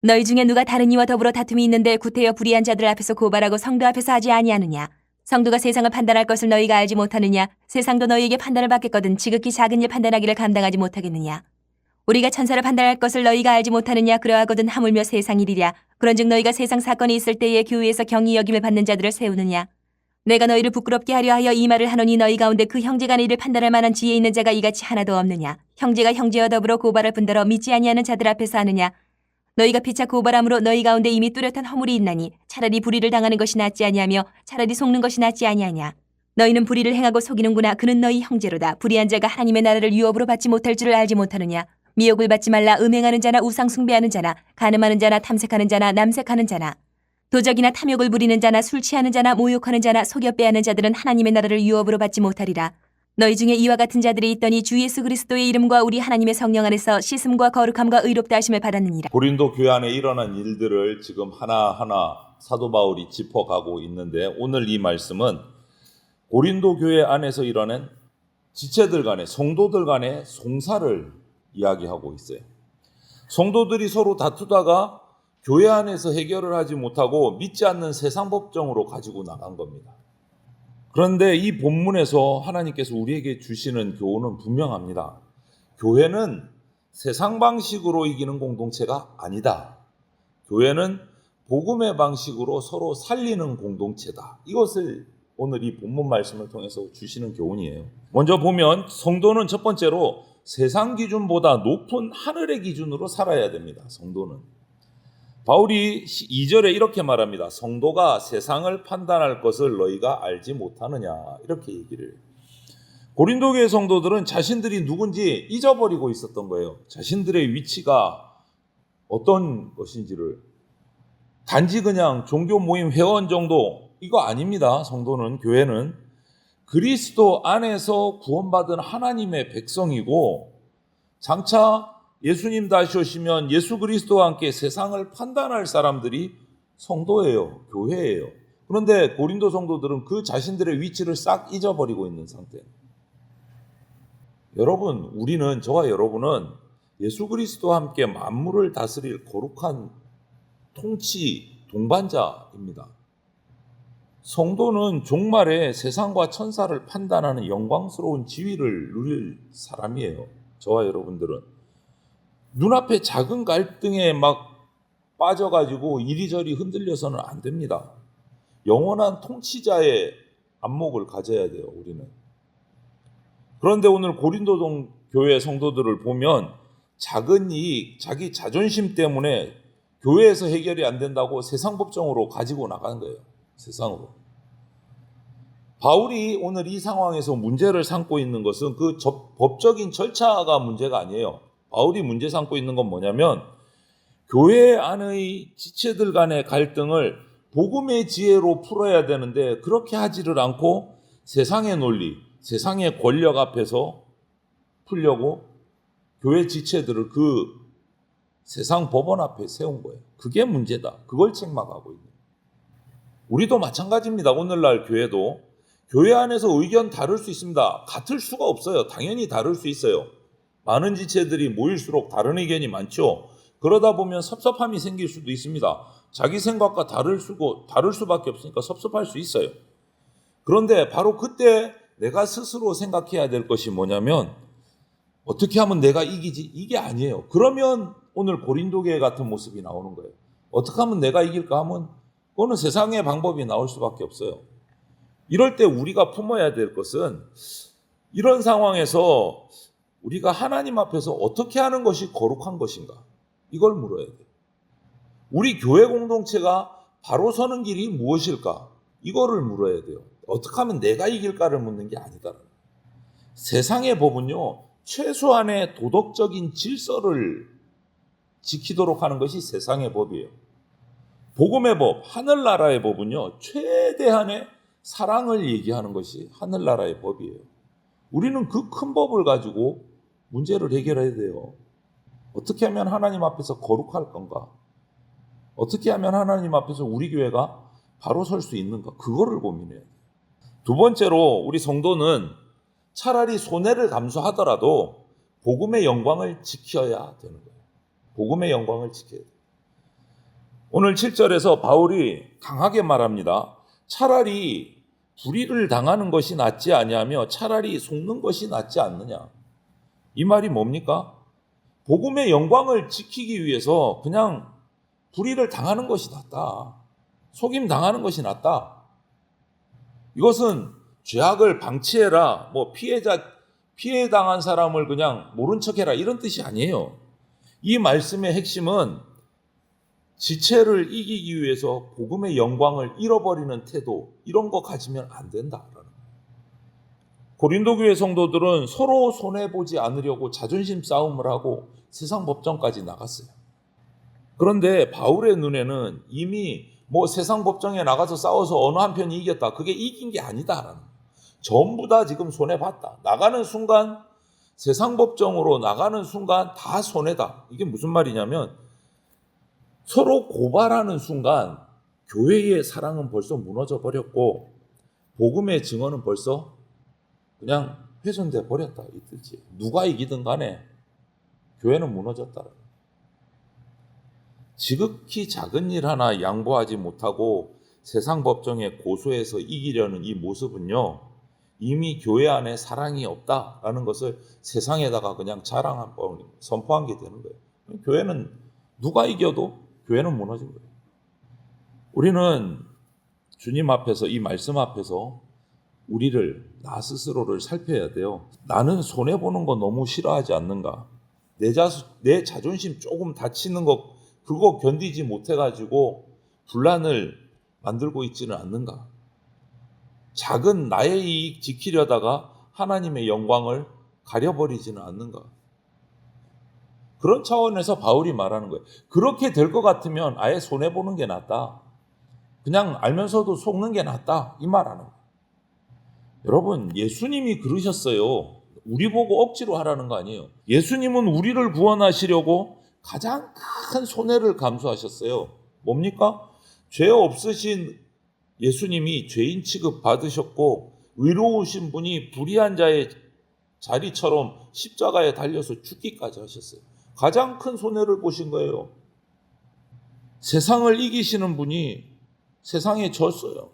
너희 중에 누가 다른 이와 더불어 다툼이 있는데 구태여 불의한 자들 앞에서 고발하고 성도 앞에서 하지 아니하느냐? 성도가 세상을 판단할 것을 너희가 알지 못하느냐? 세상도 너희에게 판단을 받겠거든 지극히 작은 일 판단하기를 감당하지 못하겠느냐? 우리가 천사를 판단할 것을 너희가 알지 못하느냐? 그러하거든 하물며 세상 일이랴. 그런즉 너희가 세상 사건이 있을 때에 교회에서 경히 여김을 받는 자들을 세우느냐? 내가 너희를 부끄럽게 하려 하여 이 말을 하노니 너희 가운데 그 형제간의 일을 판단할 만한 지혜 있는 자가 이같이 하나도 없느냐? 형제가 형제와 더불어 고발할 뿐더러 믿지 아니하는 자들 앞에서 하느냐? 너희가 피차 고발함으로 너희 가운데 이미 뚜렷한 허물이 있나니 차라리 불의를 당하는 것이 낫지 아니하며 차라리 속는 것이 낫지 아니하냐. 너희는 불의를 행하고 속이는구나. 그는 너희 형제로다. 불의한 자가 하나님의 나라를 유업으로 받지 못할 줄을 알지 못하느냐. 미혹을 받지 말라. 음행하는 자나 우상 숭배하는 자나 간음하는 자나 탐색하는 자나 남색하는 자나 도적이나 탐욕을 부리는 자나 술 취하는 자나 모욕하는 자나 속여 빼앗는 자들은 하나님의 나라를 유업으로 받지 못하리라. 너희 중에 이와 같은 자들이 있더니 주 예수 그리스도의 이름과 우리 하나님의 성령 안에서 씻음과 거룩함과 의롭다 하심을 받았느니라. 고린도 교회 안에 일어난 일들을 지금 하나하나 사도 바울이 짚어가고 있는데, 오늘 이 말씀은 고린도 교회 안에서 일어난 지체들 간의, 성도들 간의 송사를 이야기하고 있어요. 성도들이 서로 다투다가 교회 안에서 해결을 하지 못하고 믿지 않는 세상 법정으로 가지고 나간 겁니다. 그런데 이 본문에서 하나님께서 우리에게 주시는 교훈은 분명합니다. 교회는 세상 방식으로 이기는 공동체가 아니다. 교회는 복음의 방식으로 서로 살리는 공동체다. 이것을 오늘 이 본문 말씀을 통해서 주시는 교훈이에요. 먼저 보면 성도는 첫 번째로 세상 기준보다 높은 하늘의 기준으로 살아야 됩니다. 성도는. 바울이 2절에 이렇게 말합니다. 성도가 세상을 판단할 것을 너희가 알지 못하느냐, 이렇게 얘기를 해요. 고린도 교회 성도들은 자신들이 누군지 잊어버리고 있었던 거예요. 자신들의 위치가 어떤 것인지를. 단지 그냥 종교 모임 회원 정도, 이거 아닙니다. 성도는, 교회는 그리스도 안에서 구원받은 하나님의 백성이고, 장차 예수님 다시 오시면 예수 그리스도와 함께 세상을 판단할 사람들이 성도예요. 교회예요. 그런데 고린도 성도들은 그 자신들의 위치를 싹 잊어버리고 있는 상태예요. 여러분, 우리는, 저와 여러분은 예수 그리스도와 함께 만물을 다스릴 거룩한 통치 동반자입니다. 성도는 종말에 세상과 천사를 판단하는 영광스러운 지위를 누릴 사람이에요. 저와 여러분들은. 눈앞에 작은 갈등에 막 빠져가지고 이리저리 흔들려서는 안 됩니다. 영원한 통치자의 안목을 가져야 돼요, 우리는. 그런데 오늘 고린도 교회 성도들을 보면 작은 이익, 자기 자존심 때문에 교회에서 해결이 안 된다고 세상 법정으로 가지고 나가는 거예요. 세상으로. 바울이 오늘 이 상황에서 문제를 삼고 있는 것은 그 법적인 절차가 문제가 아니에요. 바울이 문제 삼고 있는 건 뭐냐면, 교회 안의 지체들 간의 갈등을 복음의 지혜로 풀어야 되는데 그렇게 하지를 않고 세상의 논리, 세상의 권력 앞에서 풀려고 교회 지체들을 그 세상 법원 앞에 세운 거예요. 그게 문제다. 그걸 책망하고 있는 거예요. 우리도 마찬가지입니다. 오늘날 교회도 교회 안에서 의견 다를 수 있습니다. 같을 수가 없어요. 당연히 다를 수 있어요. 많은 지체들이 모일수록 다른 의견이 많죠. 그러다 보면 섭섭함이 생길 수도 있습니다. 자기 생각과 다를 수밖에 없으니까 섭섭할 수 있어요. 그런데 바로 그때 내가 스스로 생각해야 될 것이 뭐냐면, 어떻게 하면 내가 이기지? 이게 아니에요. 그러면 오늘 고린도 교회 같은 모습이 나오는 거예요. 어떻게 하면 내가 이길까 하면 그거는 세상의 방법이 나올 수밖에 없어요. 이럴 때 우리가 품어야 될 것은, 이런 상황에서 우리가 하나님 앞에서 어떻게 하는 것이 거룩한 것인가? 이걸 물어야 돼요. 우리 교회 공동체가 바로 서는 길이 무엇일까? 이거를 물어야 돼요. 어떻게 하면 내가 이길까를 묻는 게 아니다. 세상의 법은요, 최소한의 도덕적인 질서를 지키도록 하는 것이 세상의 법이에요. 복음의 법, 하늘나라의 법은요, 최대한의 사랑을 얘기하는 것이 하늘나라의 법이에요. 우리는 그 큰 법을 가지고 문제를 해결해야 돼요. 어떻게 하면 하나님 앞에서 거룩할 건가? 어떻게 하면 하나님 앞에서 우리 교회가 바로 설 수 있는가? 그거를 고민해야 돼요. 두 번째로, 우리 성도는 차라리 손해를 감수하더라도 복음의 영광을 지켜야 되는 거예요. 복음의 영광을 지켜야 돼요. 오늘 7절에서 바울이 강하게 말합니다. 차라리 불의를 당하는 것이 낫지 아니하며 차라리 속는 것이 낫지 않느냐. 이 말이 뭡니까? 복음의 영광을 지키기 위해서 그냥 불의를 당하는 것이 낫다. 속임 당하는 것이 낫다. 이것은 죄악을 방치해라, 피해 당한 사람을 그냥 모른 척해라 이런 뜻이 아니에요. 이 말씀의 핵심은 지체를 이기기 위해서 복음의 영광을 잃어버리는 태도, 이런 거 가지면 안 된다라는 거예요. 고린도 교회 성도들은 서로 손해보지 않으려고 자존심 싸움을 하고 세상 법정까지 나갔어요. 그런데 바울의 눈에는 이미 세상 법정에 나가서 싸워서 어느 한편이 이겼다, 그게 이긴 게 아니다라는 거예요. 전부 다 지금 손해봤다. 나가는 순간, 세상 법정으로 나가는 순간 다 손해다. 이게 무슨 말이냐면 서로 고발하는 순간 교회의 사랑은 벌써 무너져 버렸고 복음의 증언은 벌써 그냥 훼손돼 버렸다 이 뜻이에요. 누가 이기든 간에 교회는 무너졌다. 지극히 작은 일 하나 양보하지 못하고 세상 법정에 고소해서 이기려는 이 모습은요, 이미 교회 안에 사랑이 없다라는 것을 세상에다가 그냥 선포한 게 되는 거예요. 교회는 누가 이겨도 교회는 무너진 거예요. 우리는 주님 앞에서, 이 말씀 앞에서 우리를, 나 스스로를 살펴야 돼요. 나는 손해보는 거 너무 싫어하지 않는가? 내 자존심 조금 다치는 거, 그거 견디지 못해가지고 분란을 만들고 있지는 않는가? 작은 나의 이익 지키려다가 하나님의 영광을 가려버리지는 않는가? 그런 차원에서 바울이 말하는 거예요. 그렇게 될 것 같으면 아예 손해보는 게 낫다. 그냥 알면서도 속는 게 낫다. 이 말하는 거예요. 여러분, 예수님이 그러셨어요. 우리 보고 억지로 하라는 거 아니에요. 예수님은 우리를 구원하시려고 가장 큰 손해를 감수하셨어요. 뭡니까? 죄 없으신 예수님이 죄인 취급 받으셨고 의로우신 분이 불의한 자의 자리처럼 십자가에 달려서 죽기까지 하셨어요. 가장 큰 손해를 보신 거예요. 세상을 이기시는 분이 세상에 졌어요.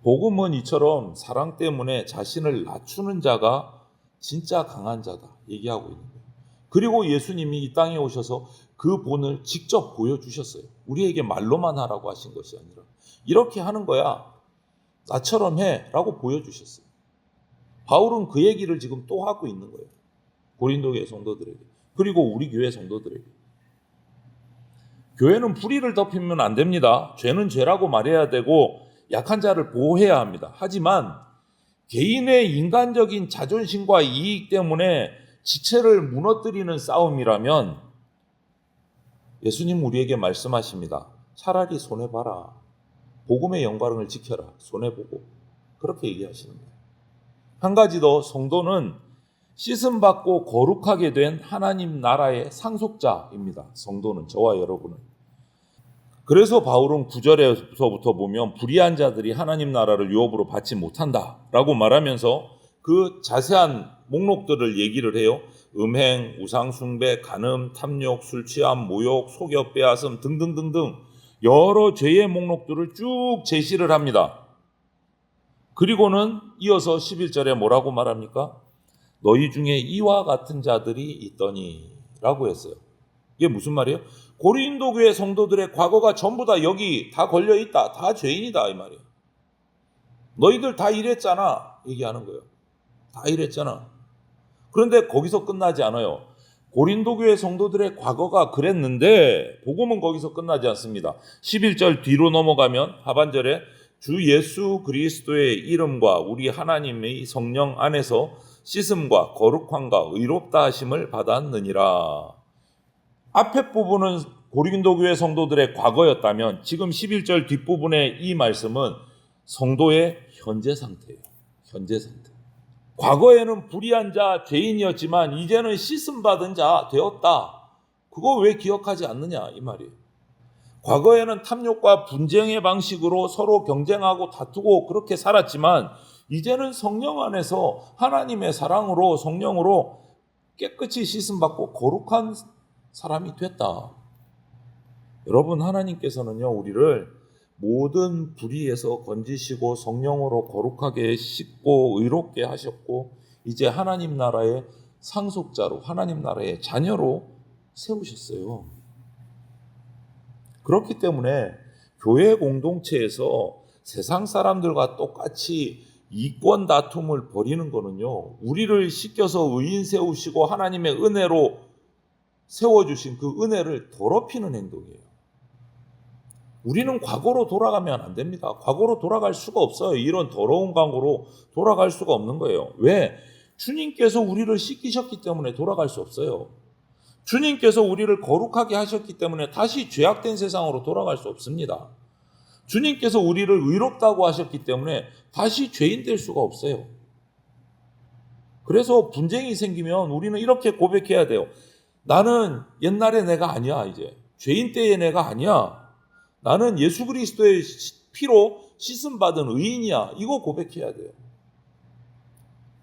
복음은 이처럼 사랑 때문에 자신을 낮추는 자가 진짜 강한 자다 얘기하고 있는 거예요. 그리고 예수님이 이 땅에 오셔서 그 본을 직접 보여주셨어요. 우리에게 말로만 하라고 하신 것이 아니라 이렇게 하는 거야, 나처럼 해 라고 보여주셨어요. 바울은 그 얘기를 지금 또 하고 있는 거예요. 고린도 교회 성도들에게, 그리고 우리 교회 성도들에게. 교회는 불의를 덮으면 안 됩니다. 죄는 죄라고 말해야 되고 약한 자를 보호해야 합니다. 하지만 개인의 인간적인 자존심과 이익 때문에 지체를 무너뜨리는 싸움이라면 예수님 우리에게 말씀하십니다. 차라리 손해봐라. 복음의 영광을 지켜라. 손해보고. 그렇게 얘기하시는 거예요. 한 가지 더, 성도는 씻음받고 거룩하게 된 하나님 나라의 상속자입니다. 성도는, 저와 여러분은. 그래서 바울은 9절에서부터 보면 불의한 자들이 하나님 나라를 유업으로 받지 못한다라고 말하면서 그 자세한 목록들을 얘기를 해요. 음행, 우상숭배, 간음, 탐욕, 술취함, 모욕, 속여, 빼앗음 등등등등 여러 죄의 목록들을 쭉 제시를 합니다. 그리고는 이어서 11절에 뭐라고 말합니까? 너희 중에 이와 같은 자들이 있더니 라고 했어요. 이게 무슨 말이에요? 고린도 교회 성도들의 과거가 전부 다 여기 다 걸려있다. 다 죄인이다 이 말이에요. 너희들 다 이랬잖아 얘기하는 거예요. 다 이랬잖아. 그런데 거기서 끝나지 않아요. 고린도 교회 성도들의 과거가 그랬는데 복음은 거기서 끝나지 않습니다. 11절 뒤로 넘어가면 하반절에 주 예수 그리스도의 이름과 우리 하나님의 성령 안에서 씻음과 거룩함과 의롭다 하심을 받았느니라. 앞에 부분은 고린도 교회 성도들의 과거였다면 지금 11절 뒷부분의 이 말씀은 성도의 현재 상태예요. 현재 상태. 과거에는 불의한 자, 죄인이었지만 이제는 씻음받은 자 되었다. 그거 왜 기억하지 않느냐 이 말이에요. 과거에는 탐욕과 분쟁의 방식으로 서로 경쟁하고 다투고 그렇게 살았지만 이제는 성령 안에서 하나님의 사랑으로, 성령으로 깨끗이 씻음받고 거룩한 사람이 됐다. 여러분, 하나님께서는요, 우리를 모든 불의에서 건지시고 성령으로 거룩하게 씻고 의롭게 하셨고 이제 하나님 나라의 상속자로, 하나님 나라의 자녀로 세우셨어요. 그렇기 때문에 교회 공동체에서 세상 사람들과 똑같이 이권 다툼을 벌이는 거는요, 우리를 씻겨서 의인 세우시고 하나님의 은혜로 세워주신 그 은혜를 더럽히는 행동이에요. 우리는 과거로 돌아가면 안 됩니다. 과거로 돌아갈 수가 없어요. 이런 더러운 과거로 돌아갈 수가 없는 거예요. 왜? 주님께서 우리를 씻기셨기 때문에 돌아갈 수 없어요. 주님께서 우리를 거룩하게 하셨기 때문에 다시 죄악된 세상으로 돌아갈 수 없습니다. 주님께서 우리를 의롭다고 하셨기 때문에 다시 죄인 될 수가 없어요. 그래서 분쟁이 생기면 우리는 이렇게 고백해야 돼요. 나는 옛날의 내가 아니야. 이제 죄인 때의 내가 아니야. 나는 예수 그리스도의 피로 씻음받은 의인이야. 이거 고백해야 돼요.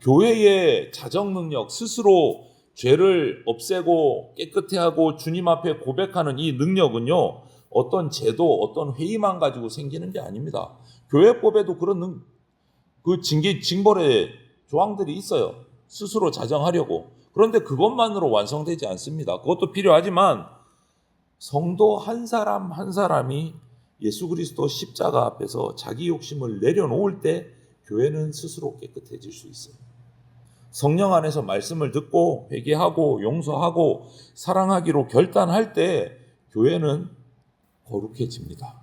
교회의 자정 능력, 스스로 죄를 없애고 깨끗해 하고 주님 앞에 고백하는 이 능력은요, 어떤 제도, 어떤 회의만 가지고 생기는 게 아닙니다. 교회법에도 그런 그 징벌의 조항들이 있어요. 스스로 자정하려고. 그런데 그것만으로 완성되지 않습니다. 그것도 필요하지만 성도 한 사람 한 사람이 예수 그리스도 십자가 앞에서 자기 욕심을 내려놓을 때 교회는 스스로 깨끗해질 수 있어요. 성령 안에서 말씀을 듣고 회개하고 용서하고 사랑하기로 결단할 때 교회는 거룩해집니다.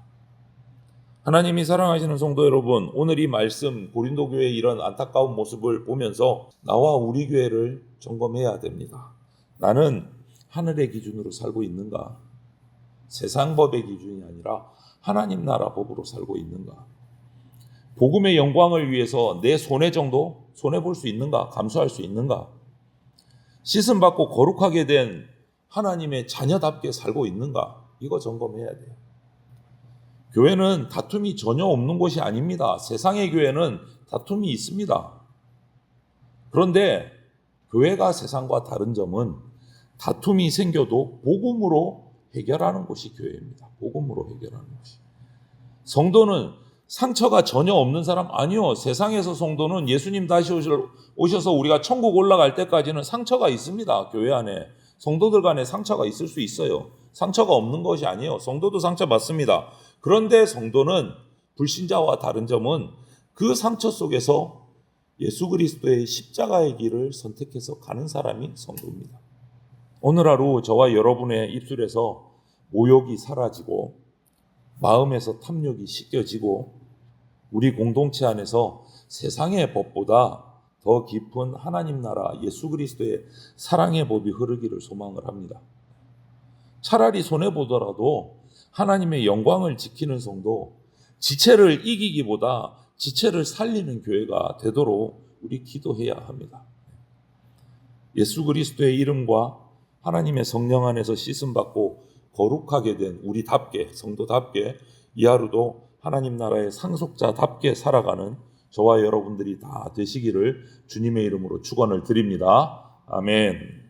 하나님이 사랑하시는 성도 여러분, 오늘 이 말씀 고린도 교회의 이런 안타까운 모습을 보면서 나와 우리 교회를 점검해야 됩니다. 나는 하늘의 기준으로 살고 있는가? 세상 법의 기준이 아니라 하나님 나라 법으로 살고 있는가? 복음의 영광을 위해서 내 손해 정도 손해볼 수 있는가? 감수할 수 있는가? 씻음받고 거룩하게 된 하나님의 자녀답게 살고 있는가? 이거 점검해야 돼요. 교회는 다툼이 전혀 없는 곳이 아닙니다. 세상의 교회는 다툼이 있습니다. 그런데 교회가 세상과 다른 점은 다툼이 생겨도 복음으로 해결하는 곳이 교회입니다. 복음으로 해결하는 곳이. 성도는 상처가 전혀 없는 사람 아니요. 세상에서 성도는 예수님 다시 오셔서 우리가 천국 올라갈 때까지는 상처가 있습니다. 교회 안에. 성도들 간에 상처가 있을 수 있어요. 상처가 없는 것이 아니에요. 성도도 상처받습니다. 그런데 성도는 불신자와 다른 점은 그 상처 속에서 예수 그리스도의 십자가의 길을 선택해서 가는 사람이 성도입니다. 오늘 하루 저와 여러분의 입술에서 모욕이 사라지고 마음에서 탐욕이 씻겨지고 우리 공동체 안에서 세상의 법보다 더 깊은 하나님 나라 예수 그리스도의 사랑의 법이 흐르기를 소망을 합니다. 차라리 손해보더라도 하나님의 영광을 지키는 성도, 지체를 이기기보다 지체를 살리는 교회가 되도록 우리 기도해야 합니다. 예수 그리스도의 이름과 하나님의 성령 안에서 씻음받고 거룩하게 된 우리답게, 성도답게 이 하루도 하나님 나라의 상속자답게 살아가는 저와 여러분들이 다 되시기를 주님의 이름으로 축원을 드립니다. 아멘.